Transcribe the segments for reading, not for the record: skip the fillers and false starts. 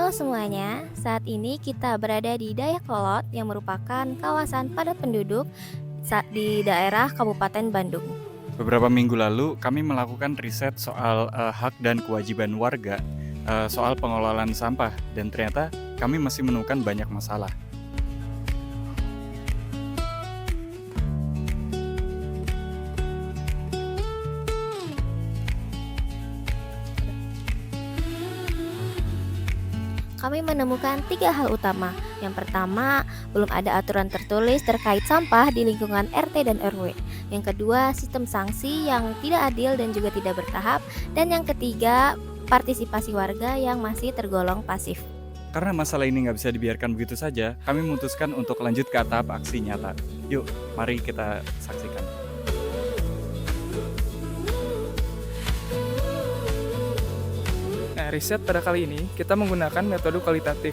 Halo semuanya, saat ini kita berada di Dayakolot yang merupakan kawasan padat penduduk di daerah Kabupaten Bandung. Beberapa minggu lalu, kami melakukan riset soal hak dan kewajiban warga soal pengelolaan sampah, dan ternyata kami masih menemukan banyak masalah. Kami menemukan 3 hal utama. Yang pertama, belum ada aturan tertulis terkait sampah di lingkungan RT dan RW. Yang kedua, sistem sanksi yang tidak adil dan juga tidak bertahap. Dan yang ketiga, partisipasi warga yang masih tergolong pasif. Karena masalah ini nggak bisa dibiarkan begitu saja, kami memutuskan untuk lanjut ke tahap aksi nyata. Yuk, mari kita saksikan. Nah, riset pada kali ini kita menggunakan metode kualitatif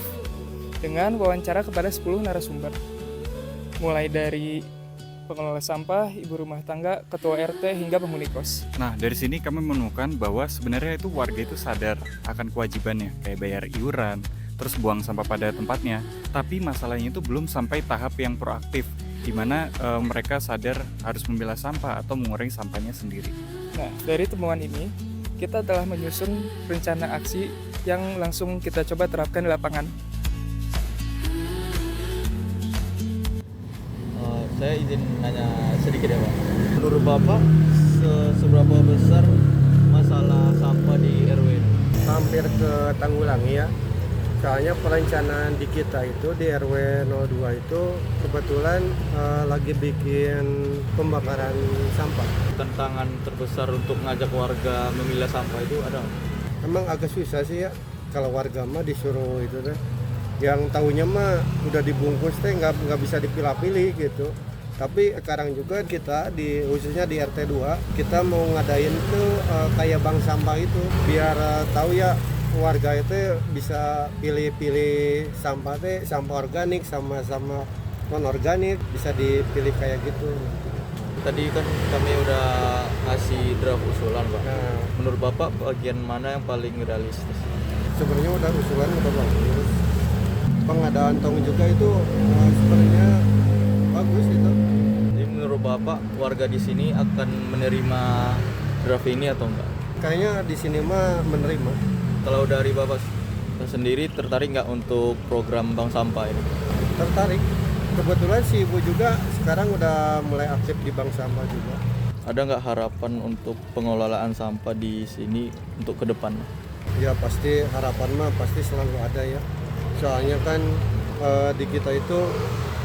dengan wawancara kepada 10 narasumber. Mulai dari pengelola sampah, ibu rumah tangga, ketua RT, hingga penghuni kos. Nah, dari sini kami menemukan bahwa sebenarnya itu warga itu sadar akan kewajibannya, kayak bayar iuran, terus buang sampah pada tempatnya. Tapi masalahnya itu belum sampai tahap yang proaktif, di mana mereka sadar harus memilah sampah atau mengurangi sampahnya sendiri. Nah, dari temuan ini, kita telah menyusun rencana aksi yang langsung kita coba terapkan di lapangan. Saya izin nanya sedikit ya Pak. Menurut Bapak, seberapa besar masalah sampah di RW ini? Hampir ke Tanggulangi ya. Soalnya perencanaan di kita itu di RW 02 itu kebetulan lagi bikin pembakaran sampah. Tantangan terbesar untuk ngajak warga memilah sampah itu ada nggak? Emang agak susah sih ya kalau warga mah disuruh itu deh. Yang tahunya mah udah dibungkus teh nggak bisa dipilah-pilih gitu. Tapi sekarang juga kita khususnya di RT 2 kita mau ngadain tuh kayak bank sampah itu biar tahu ya warga itu bisa pilih-pilih sampah teh, sampah organik sama non organik bisa dipilih kayak gitu. Tadi kan kami udah ngasih draft usulan Pak. Nah, Menurut Bapak bagian mana yang paling realistis? sebenarnya usulan udah bagus. Pengadaan tong juga itu sebenarnya bagus itu. Jadi menurut Bapak warga di sini akan menerima draft ini atau enggak? Kayaknya di sini mah menerima. Kalau dari Bapak sendiri tertarik nggak untuk program bank sampah ini? Tertarik. Kebetulan si ibu juga sekarang udah mulai aktif di bank sampah juga. Ada nggak harapan untuk pengelolaan sampah di sini untuk ke depan? Ya pasti harapan mah pasti selalu ada ya. Soalnya kan di kita itu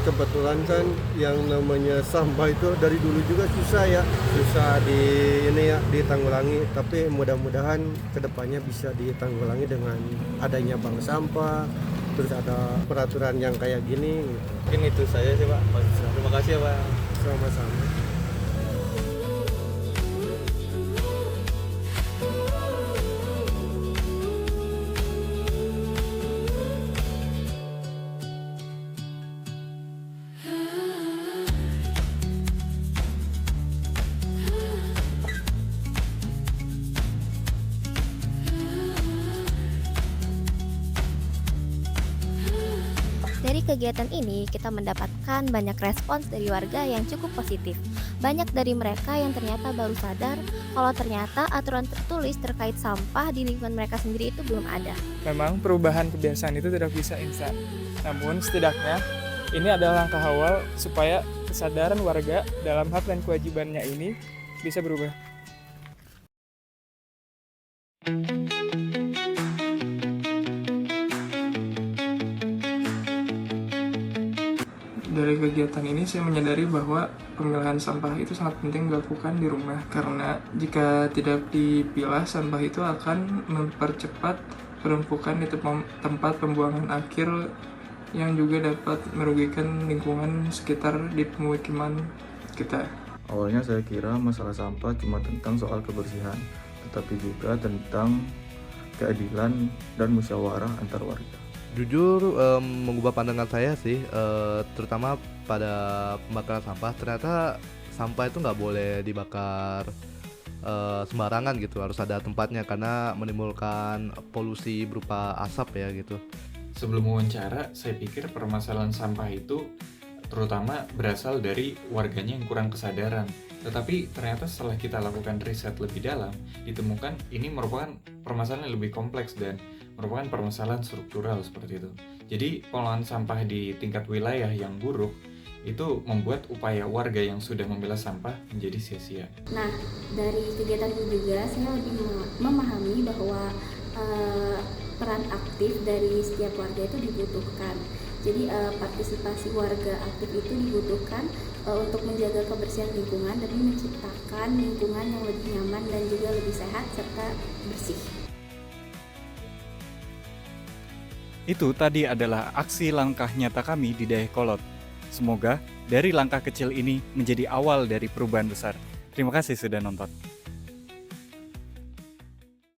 kebetulan kan yang namanya sampah itu dari dulu juga susah ya. Susah ditanggulangi, tapi mudah-mudahan kedepannya bisa ditanggulangi dengan adanya bank sampah. Terus ada peraturan yang kayak gini gitu. Mungkin itu saja sih Pak. Terima kasih ya Pak. Sama-sama. Dari kegiatan ini, kita mendapatkan banyak respons dari warga yang cukup positif. Banyak dari mereka yang ternyata baru sadar kalau ternyata aturan tertulis terkait sampah di lingkungan mereka sendiri itu belum ada. Memang perubahan kebiasaan itu tidak bisa instan. Namun setidaknya ini adalah langkah awal supaya kesadaran warga dalam hak dan kewajibannya ini bisa berubah. Dari kegiatan ini saya menyadari bahwa pemilahan sampah itu sangat penting dilakukan di rumah karena jika tidak dipilah sampah itu akan mempercepat penumpukan di tempat pembuangan akhir yang juga dapat merugikan lingkungan sekitar di pemukiman kita. Awalnya saya kira masalah sampah cuma tentang soal kebersihan, tetapi juga tentang keadilan dan musyawarah antar warga. Jujur mengubah pandangan saya sih, terutama pada pembakaran sampah. Ternyata sampah itu nggak boleh dibakar sembarangan gitu, harus ada tempatnya karena menimbulkan polusi berupa asap ya gitu. Sebelum wawancara, saya pikir permasalahan sampah itu terutama berasal dari warganya yang kurang kesadaran. Tetapi ternyata setelah kita lakukan riset lebih dalam, ditemukan ini merupakan permasalahan yang lebih kompleks dan merupakan permasalahan struktural seperti itu. Jadi pengelolaan sampah di tingkat wilayah yang buruk itu membuat upaya warga yang sudah memilah sampah menjadi sia-sia. Nah, dari kegiatan itu juga saya lebih memahami bahwa peran aktif dari setiap warga itu dibutuhkan. Jadi partisipasi warga aktif itu dibutuhkan untuk menjaga kebersihan lingkungan demi menciptakan lingkungan yang lebih nyaman dan juga lebih sehat serta bersih. Itu tadi adalah aksi langkah nyata kami di Dayakolot. Semoga dari langkah kecil ini menjadi awal dari perubahan besar. Terima kasih sudah nonton.